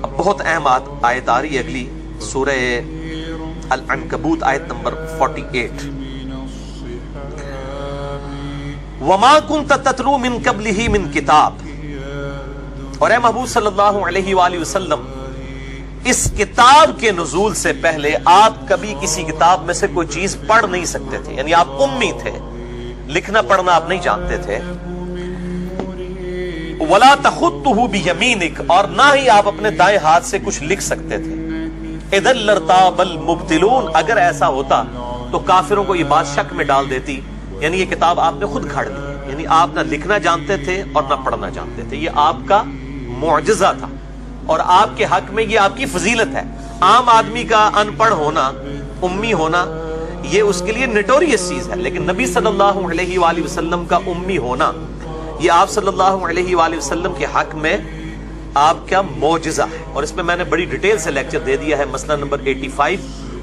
اب بہت اہم آیت آ رہی ہے اگلی، سورہ العنکبوت آیت نمبر 48. وما كنت تتلو من قبله من کتاب، اور اے محبوب صلی اللہ علیہ وآلہ وسلم اس کتاب کے نزول سے پہلے آپ کبھی کسی کتاب میں سے کوئی چیز پڑھ نہیں سکتے تھے، یعنی آپ امی تھے، لکھنا پڑھنا آپ نہیں جانتے تھے. ولا تخطه بيمينك، اور نہ ہی آپ اپنے دائیں ہاتھ سے کچھ لکھ سکتے تھے. اذا لارتاب المبطلون، اگر ایسا ہوتا تو کافروں کو یہ بات شک میں ڈال دیتی، یعنی یہ کتاب آپ نے خود گھڑ لی، یعنی آپ نہ لکھنا جانتے تھے اور نہ پڑھنا جانتے تھے. یہ آپ کا معجزہ تھا اور آپ کے حق میں یہ آپ کی فضیلت ہے. عام آدمی کا ان پڑھ ہونا، امی ہونا، یہ اس کے لیے نٹوریس چیز ہے، لیکن نبی صلی اللہ علیہ وآلہ وسلم کا امی ہونا یہ آپ صلی اللہ علیہ وآلہ وسلم کے حق میں آپ کا معجزہ ہے. اور اس میں میں نے بڑی ڈیٹیل سے لیکچر دے دیا ہے، مسئلہ نمبر 85،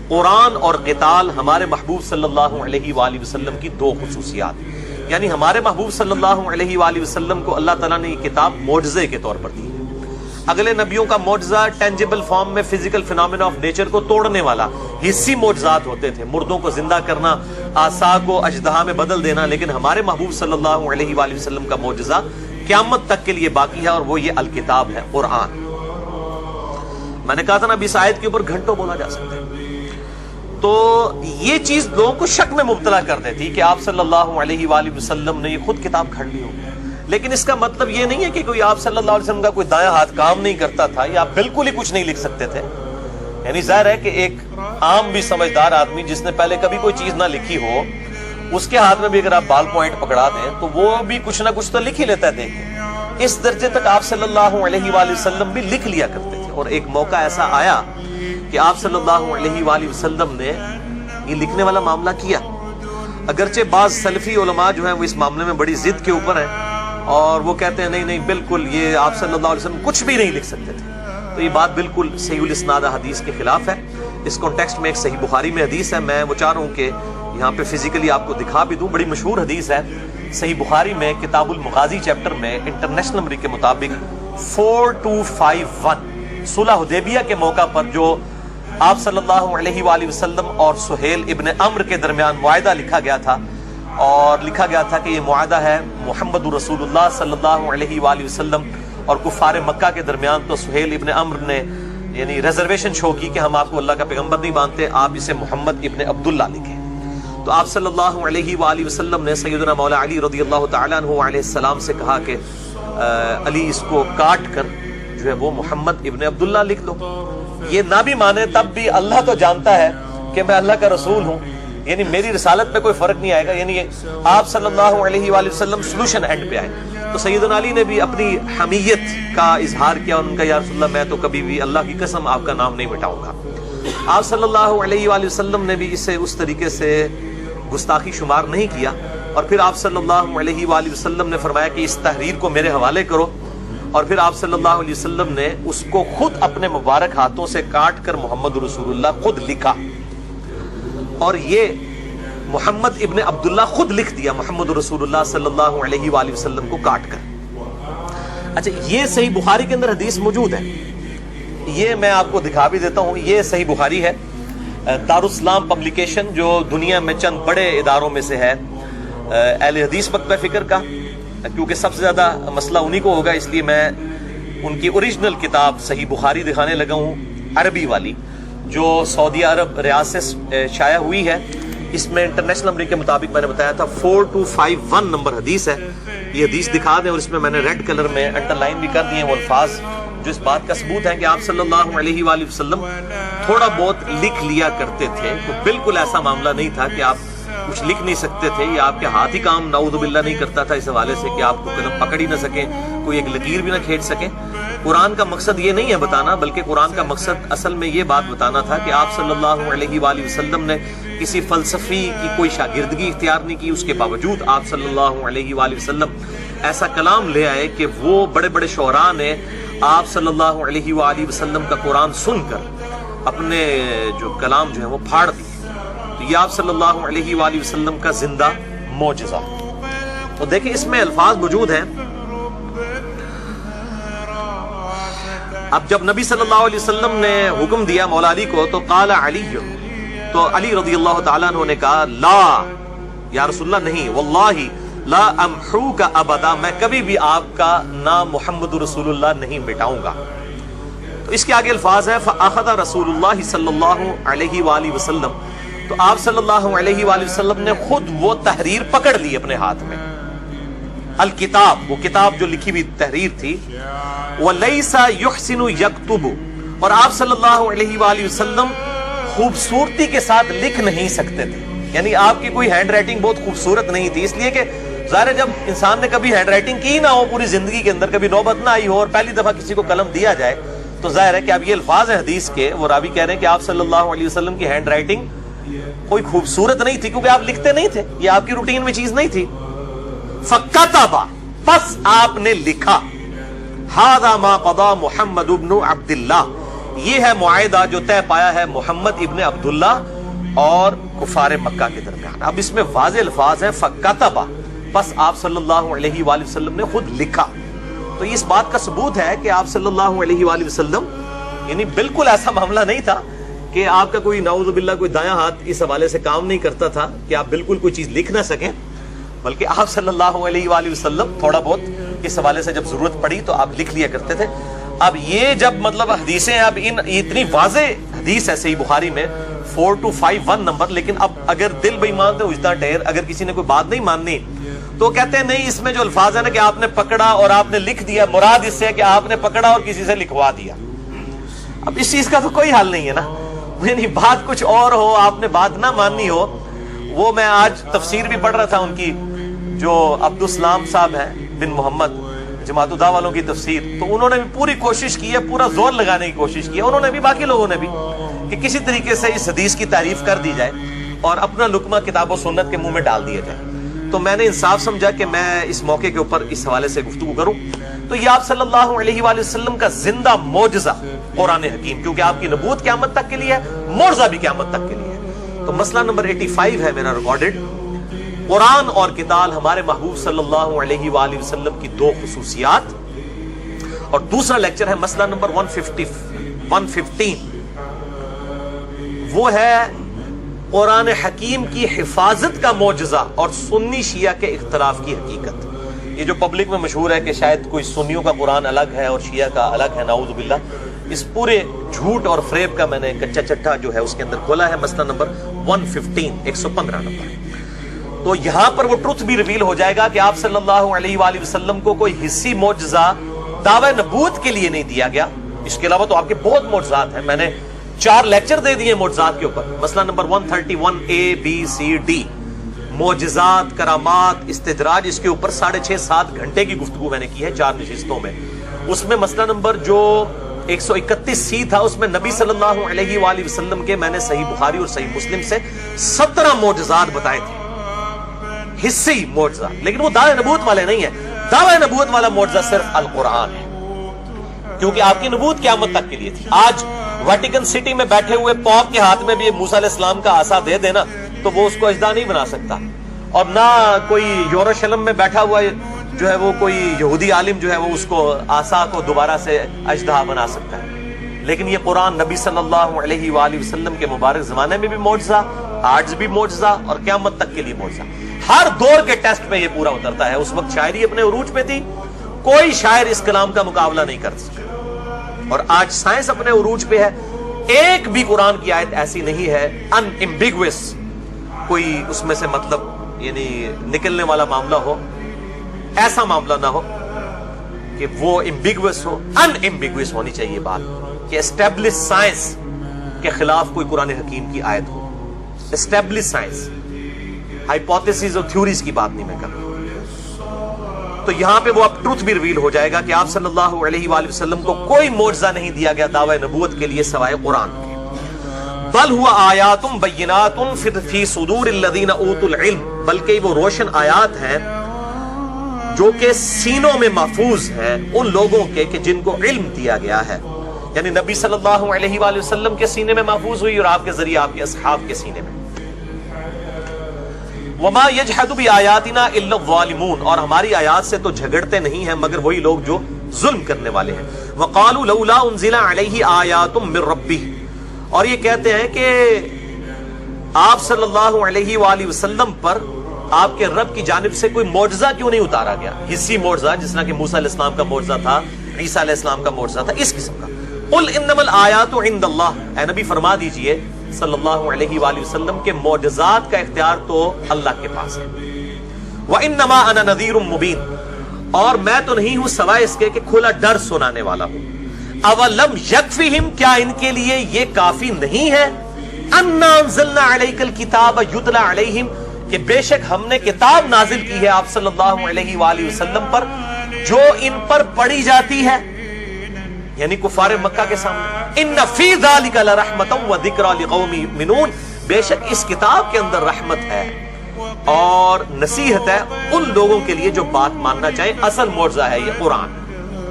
قرآن اور قتال ہمارے محبوب صلی اللہ علیہ وآلہ وسلم کی دو خصوصیات. یعنی ہمارے محبوب صلی اللہ علیہ وآلہ وسلم کو اللہ تعالیٰ نے یہ کتاب معجزے کے طور پر دی. اگلے نبیوں کا معجزہ ٹینجیبل فارم میں فزیکل فینومینا آف نیچر کو توڑنے والا حصی معجزات ہوتے تھے، مردوں کو زندہ کرنا، عصا کو اژدہا میں بدل دینا. لیکن ہمارے محبوب صلی اللہ علیہ وآلہ وسلم کا معجزہ قیامت تک کے لیے باقی ہے، اور وہ یہ الکتاب ہے، قرآن. میں نے کہا تھا نا اب اس آیت کے اوپر گھنٹوں بولا جا سکتا ہے. تو یہ چیز لوگوں کو شک میں مبتلا کر دیتی کہ آپ صلی اللہ علیہ وآلہ وسلم نے یہ خود کتاب گھڑ لی ہوگی. لیکن اس کا مطلب یہ نہیں ہے کہ کوئی آپ صلی اللہ علیہ وسلم کا کوئی دایاں ہاتھ کام نہیں کرتا تھا یا آپ بالکل ہی کچھ نہیں لکھ سکتے تھے. یعنی ظاہر ہے کہ ایک عام بھی سمجھدار آدمی جس نے پہلے کبھی کوئی چیز نہ لکھی ہو، اس کے ہاتھ میں بھی اگر آپ بال پوائنٹ پکڑا دیں تو وہ بھی کچھ نہ کچھ تو لکھ ہی لیتا ہے. دیکھیں اس درجے تک آپ صلی اللہ علیہ وآلہ وسلم بھی لکھ لیا کرتے تھے. اور ایک موقع ایسا آیا کہ آپ صلی اللہ علیہ وآلہ وسلم نے یہ لکھنے والا معاملہ کیا. اگرچہ بعض سلفی علماء جو ہیں وہ اس معاملے میں بڑی ضد کے اوپر ہیں اور وہ کہتے ہیں نہیں بالکل یہ آپ صلی اللہ علیہ وسلم کچھ بھی نہیں لکھ سکتے تھے. تو یہ بات بالکل صحیح الاسناد حدیث کے خلاف ہے. اس کانٹیکسٹ میں ایک صحیح بخاری میں حدیث ہے، میں وہ چاہ رہا ہوں کہ یہاں پہ فزیکلی آپ کو دکھا بھی دوں. بڑی مشہور حدیث ہے صحیح بخاری میں، کتاب المغازی چیپٹر میں، انٹرنیشنل نمبر کے مطابق 4251 صلح حدیبیہ کے موقع پر جو آپ صلی اللہ علیہ وآلہ وسلم اور سہیل ابن عمرو کے درمیان معاہدہ لکھا گیا تھا، اور لکھا گیا تھا کہ یہ معاہدہ ہے محمد رسول اللہ صلی اللہ علیہ وآلہ وسلم اور کفار مکہ کے درمیان. تو سہیل ابن عمرو نے یعنی ریزرویشن شو کی کہ ہم آپ کو اللہ کا پیغمبر نہیں مانتے، آپ اسے محمد ابن عبداللہ لکھیں. تو آپ صلی اللہ علیہ وآلہ وسلم نے سیدنا مولا علی رضی اللہ تعالیٰ عنہ علیہ السلام سے کہا کہ علی اس کو کاٹ کر جو ہے وہ محمد ابن عبداللہ لکھ لو. یہ نہ بھی مانے تب بھی اللہ تو جانتا ہے کہ میں اللہ کا رسول ہوں، یعنی میری رسالت میں کوئی فرق نہیں آئے گا. یعنی آپ صلی اللہ علیہ وآلہ وسلم سولوشن اینڈ پہ آئے. تو سیدنا علی نے بھی اپنی حمیت کا اظہار کیا، ان کا یا رسول اللہ میں تو کبھی بھی اللہ کی قسم آپ کا نام نہیں مٹاؤں گا. آپ صلی اللہ علیہ وآلہ وسلم نے بھی اسے اس طریقے سے گستاخی شمار نہیں کیا. اور پھر آپ صلی اللہ علیہ وآلہ وسلم نے فرمایا کہ اس تحریر کو میرے حوالے کرو. اور پھر آپ صلی اللہ علیہ وسلم نے اس کو خود اپنے مبارک ہاتھوں سے کاٹ کر محمد رسول اللہ خود لکھا، اور یہ محمد ابن عبداللہ خود لکھ دیا محمد رسول اللہ صلی اللہ علیہ وآلہ وسلم کو کاٹ کر. اچھا یہ صحیح بخاری کے اندر حدیث موجود ہے، یہ میں آپ کو دکھا بھی دیتا ہوں. یہ صحیح بخاری ہے، دارالاسلام پبلیکیشن جو دنیا میں چند بڑے اداروں میں سے ہے اہل حدیث مکتبہ فکر کا. کیونکہ سب سے زیادہ مسئلہ انہی کو ہوگا، اس لیے میں ان کی اوریجنل کتاب صحیح بخاری دکھانے لگا ہوں، عربی والی جو سعودی عرب ریاض سے شائع ہوئی ہے. اس میں انٹرنیشنل نمبر کے مطابق میں نے بتایا تھا 4251 نمبر حدیث ہے. یہ حدیث دکھا دیں، اور اس میں میں نے ریڈ کلر میں انڈر لائن بھی کر دیے ہیں وہ الفاظ جو اس بات کا ثبوت ہے کہ آپ صلی اللہ علیہ وآلہ وسلم تھوڑا بہت لکھ لیا کرتے تھے. تو بالکل ایسا معاملہ نہیں تھا کہ آپ کچھ لکھ نہیں سکتے تھے یا آپ کے ہاتھ ہی کام نعوذ باللہ نہیں کرتا تھا اس حوالے سے کہ آپ کو قلم پکڑ ہی نہ سکیں، کوئی ایک لکیر بھی نہ کھینچ سکیں. قرآن کا مقصد یہ نہیں ہے بتانا، بلکہ قرآن کا مقصد اصل میں یہ بات بتانا تھا کہ آپ صلی اللہ علیہ وآلہ وسلم نے کسی فلسفی کی کوئی شاگردگی اختیار نہیں کی. اس کے باوجود آپ صلی اللہ علیہ وآلہ وسلم ایسا کلام لے آئے کہ وہ بڑے بڑے شعراء نے آپ صلی اللہ علیہ وآلہ وسلم کا قرآن سن کر اپنے جو کلام جو ہے وہ پھاڑ دیے. تو یہ آپ صلی اللہ علیہ وآلہ وسلم کا زندہ معجزہ. تو دیکھیں اس میں الفاظ موجود ہیں اب جب نبی صلی اللہ علیہ وسلم نے حکم دیا مولا علی کو تو قال علی، تو علی رضی اللہ تعالیٰ عنہ نے کہا لا یا رسول اللہ نہیں، واللہ لا امحوک ابدا، میں کبھی بھی آپ کا نام محمد رسول اللہ نہیں مٹاؤں گا۔ تو اس کے آگے الفاظ ہے فاخذ رسول اللہ صلی اللہ علیہ وآلہ وسلم، تو آپ صلی اللہ علیہ وآلہ وسلم نے خود وہ تحریر پکڑ لی اپنے ہاتھ میں، الکتاب، وہ کتاب جو لکھی ہوئی تحریر تھی، وَلَيْسَ يُحْسِنُ يَكْتُبُ، اور آپ صلی اللہ علیہ وآلہ وسلم خوبصورتی کے ساتھ لکھ نہیں سکتے تھے، یعنی آپ کی کوئی ہینڈ رائٹنگ بہت خوبصورت نہیں تھی، اس لیے کہ ظاہر ہے جب انسان نے کبھی ہینڈ رائٹنگ کی نہ ہو پوری زندگی کے اندر، کبھی نوبت نہ آئی ہو اور پہلی دفعہ کسی کو قلم دیا جائے، تو ظاہر ہے کہ اب یہ الفاظ ہیں حدیث کے، وہ راوی کہہ رہے ہیں کہ آپ صلی اللہ علیہ وسلم کی ہینڈ رائٹنگ کوئی خوبصورت نہیں تھی، کیونکہ آپ لکھتے نہیں تھے، یہ آپ کی روٹین میں چیز نہیں تھی۔ فَكَتَبَ، پس آپ نے لکھا، هَذَا مَا قَضَى مُحَمَّدُ بْنُ عَبْدِ اللَّهِ، یہ ہے معاہدہ جو طے پایا ہے محمد ابن عبداللہ اور کفار مکہ کے درمیان۔ اب اس میں واضح الفاظ ہیں فَكَتَبَ، پس آپ صلی اللہ علیہ وآلہ وسلم نے خود لکھا، تو اس بات کا ثبوت ہے کہ آپ صلی اللہ علیہ وآلہ وسلم یعنی بالکل ایسا معاملہ نہیں تھا کہ آپ کا کوئی نعوذ باللہ کوئی دایاں ہاتھ اس حوالے سے کام نہیں کرتا تھا کہ آپ بالکل کوئی چیز لکھ نہ سکیں، بلکہ آپ صلی اللہ علیہ وآلہ وسلم تھوڑا بہت اس حوالے سے جب ضرورت پڑی تو آپ لکھ لیا کرتے تھے۔ اب یہ جب مطلب حدیثیں، اب اتنی واضح حدیث ہے صحیح بخاری میں 4251 نمبر، لیکن اب اگر دل بے ایمان تو وجدان ٹھہر، اگر کسی نے کوئی بات نہیں ماننی تو کہتے ہیں نہیں، اس میں جو الفاظ ہے نا کہ آپ نے پکڑا اور آپ نے لکھ دیا، مراد اس سے ہے کہ آپ نے پکڑا اور کسی سے لکھوا دیا۔ اب اس چیز کا تو کوئی حل نہیں ہے نا، یعنی بات کچھ اور ہو، آپ نے بات نہ ماننی ہو۔ وہ میں آج تفسیر بھی پڑھ رہا تھا ان کی، جو عبدالسلام صاحب ہیں بن محمد، جماعت الدعوہ والوں کی تفسیر، تو انہوں نے بھی پوری کوشش کی ہے، پورا زور لگانے کی کوشش کی ہے، انہوں نے بھی باقی لوگوں نے بھی، کہ کسی طریقے سے اس حدیث کی تعریف کر دی جائے اور اپنا لقمہ کتاب و سنت کے منہ میں ڈال دیا جائے۔ تو میں نے انصاف سمجھا کہ میں اس موقع کے اوپر اس حوالے سے گفتگو کروں۔ تو یہ آپ صلی اللہ علیہ وآلہ وسلم کا زندہ معجزہ قرآن حکیم، کیونکہ آپ کی نبوت قیامت تک کے لیے ہے، معجزہ بھی قیامت تک کے لیے ہے۔ تو مسئلہ نمبر 85 ہے میرا ریکارڈڈ، قرآن اور قتال، ہمارے محبوب صلی اللہ علیہ وآلہ وسلم کی دو خصوصیات، اور دوسرا لیکچر ہے مسئلہ نمبر 115، وہ ہے قرآن حکیم کی حفاظت کا معجزہ اور سنی شیعہ کے اختلاف کی حقیقت۔ یہ جو پبلک میں مشہور ہے کہ شاید کوئی سنیوں کا قرآن الگ ہے اور شیعہ کا الگ ہے، نعوذ باللہ، اس پورے جھوٹ اور فریب کا میں نے کچا چٹھا جو ہے اس کے اندر کھولا ہے، مسئلہ نمبر 115 نمبر۔ تو یہاں پر وہ ٹروتھ بھی ریویل ہو جائے گا کہ آپ صلی اللہ علیہ وآلہ وسلم کو کوئی حصی معجزہ دعوی نبوت کے لیے نہیں دیا گیا، اس کے علاوہ تو آپ کے بہت معجزات ہیں، میں نے 4 لیکچر دے دیے معجزات کے اوپر، مسئلہ number 131 A B C D، معجزات، کرامات، استدراج، اس کے اوپر 6.5-7 گھنٹے کی گفتگو میں نے کی ہے 4 نشستوں میں۔ اس میں مسئلہ نمبر جو 131C تھا، اس میں نبی صلی اللہ علیہ وآلہ وسلم کے میں نے صحیح بخاری اور صحیح مسلم سے 17 معجزات بتائے تھے، حصی معجزہ، لیکن وہ دعوی نبوت والے نہیں ہیں۔ دعوی نبوت والا معجزہ صرف القرآن ہے، کیونکہ آپ کی نبوت قیامت تک کے لیے تھی۔ آج ویٹیکن سٹی میں بیٹھے ہوئے پوپ کے ہاتھ میں بھی موسیٰ علیہ السلام کا عصا دے دینا تو وہ اس کو اژدہا نہیں بنا سکتا، اور نہ کوئی یروشلم میں بیٹھا ہوا جو ہے وہ کوئی یہودی عالم جو ہے وہ اس کو عصا کو دوبارہ سے اژدہا بنا سکتا ہے۔ لیکن یہ قرآن نبی صلی اللہ علیہ وآلہ وسلم کے مبارک زمانے میں بھی معجزہ، آج بھی معجزہ، اور قیامت تک کے لیے معجزہ۔ ہر دور کے ٹیسٹ میں یہ پورا اترتا ہے۔ اس وقت شاعری اپنے عروج پہ تھی، کوئی شاعر اس کلام کا مقابلہ نہیں کر سکتا، اور آج سائنس اپنے عروج پہ ہے، ایک بھی قرآن کی آیت ایسی نہیں ہے ان ایمبیگوس، کوئی اس میں سے مطلب یعنی نکلنے والا معاملہ ہو، ایسا معاملہ نہ ہو کہ وہ ایمبیگوس ہو، ان ایمبیگوس ہونی چاہیے بات، کہ اسٹیبلش سائنس کے خلاف کوئی قرآن حکیم کی آیت ہو۔ اسٹیبلش سائنس، ہائپوتھیسز اور تھیوریز کی بات نہیں میں کر رہا۔ تو یہاں پہ وہ اب ٹروتھ بھی ریویل ہو جائے گا کہ آپ صلی اللہ علیہ وآلہ وسلم کو کوئی معجزہ نہیں دیا گیا دعوی نبوت کے لیے سوائے قرآن کے۔ بل ہوا آیات بینات فی صدور الذین اوتوا العلم، بلکہ وہ روشن آیات ہیں جو کہ سینوں میں محفوظ ہیں ان لوگوں کے کہ جن کو علم دیا گیا ہے، یعنی نبی صلی اللہ علیہ وآلہ وسلم کے سینے میں محفوظ ہوئی اور آپ کے ذریعے آپ کے اصحاب کے سینے میں۔ وما یجحد بآیاتنا الا الظالمون، اور ہماری آیات سے تو جھگڑتے نہیں ہیں مگر وہی لوگ جو ظلم کرنے والے ہیں. وقالوا لولا انزل علیہ آیات من ربہ، اور یہ کہتے ہیں کہ آپ صلی اللہ علیہ وآلہ وسلم پر آپ کے رب کی جانب سے کوئی معجزہ کیوں نہیں اتارا گیا، حصی معجزہ جس طرح کہ موسیٰ علیہ السلام کا معجزہ تھا، عیسیٰ علیہ السلام کا معجزہ تھا، اس قسم کا. قل انما الآیات عند اللہ، اے نبی فرما دیجئے صلی اللہ علیہ وآلہ وسلم کے معجزات کا اختیار تو اللہ کے پاس ہے. وانما انا نذیر مبین، اور میں تو نہیں ہوں سوائے اس کے کہ کھلا ڈر سنانے والا ہوں. اولم یکفہم، کیا ان کے لیے یہ کافی نہیں ہے، انا انزلنا علیک الکتاب یتلی علیہم، کہ بے شک ہم نے کتاب نازل کی ہے آپ صلی اللہ علیہ وآلہ وسلم پر جو ان پر پڑھی جاتی ہے، یعنی کفار مکہ کے سامنے. ان فی ذلک لرحمۃ وذکری لقوم یؤمنون، بے شک اس کتاب کے اندر رحمت ہے اور نصیحت ہے ان لوگوں کے لیے جو بات ماننا چاہیں. اصل معجزہ ہے یہ قرآن،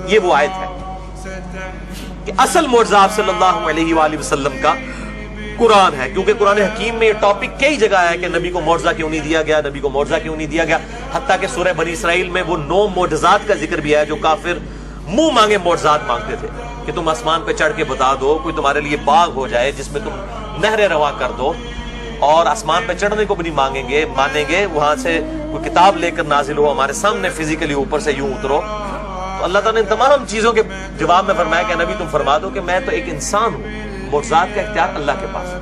یہ وہ آیت ہے کہ اصل معجزہ آپ صلی اللہ علیہ وآلہ وسلم کا قرآن ہے. کیونکہ قرآن حکیم میں یہ ٹاپک کئی جگہ ہے کہ نبی کو معجزہ کیوں نہیں دیا گیا، نبی کو معجزہ کیوں نہیں دیا گیا. حتیٰ کہ سورہ بنی اسرائیل میں وہ 9 معجزات کا ذکر بھی ہے جو کافر منہ مانگے معجزات مانگتے تھے کہ تم آسمان پہ چڑھ کے بتا دو، کوئی تمہارے لیے باغ ہو جائے جس میں تم نہریں رواں کر دو، اور آسمان پہ چڑھنے کو بھی نہیں مانیں گے وہاں سے کوئی کتاب لے کر نازل ہو ہمارے سامنے فزیکلی اوپر سے یوں اترو. تو اللہ تعالیٰ نے تمام چیزوں کے جواب میں فرمایا کہ نبی تم فرما دو کہ میں تو ایک انسان ہوں، معجزات کا اختیار اللہ کے پاس ہے.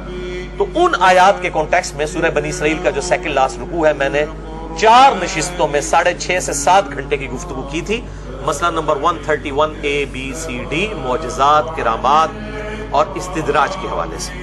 تو ان آیات کے کانٹیکسٹ میں سورہ بنی اسرائیل کا جو سیکنڈ لاسٹ رکوع ہے میں نے 4 نشستوں میں 6.5 سے 7 گھنٹے کی گفتگو کی تھی. مسئلہ number 131 A B C D معجزات، کرامات اور استدراج کے حوالے سے.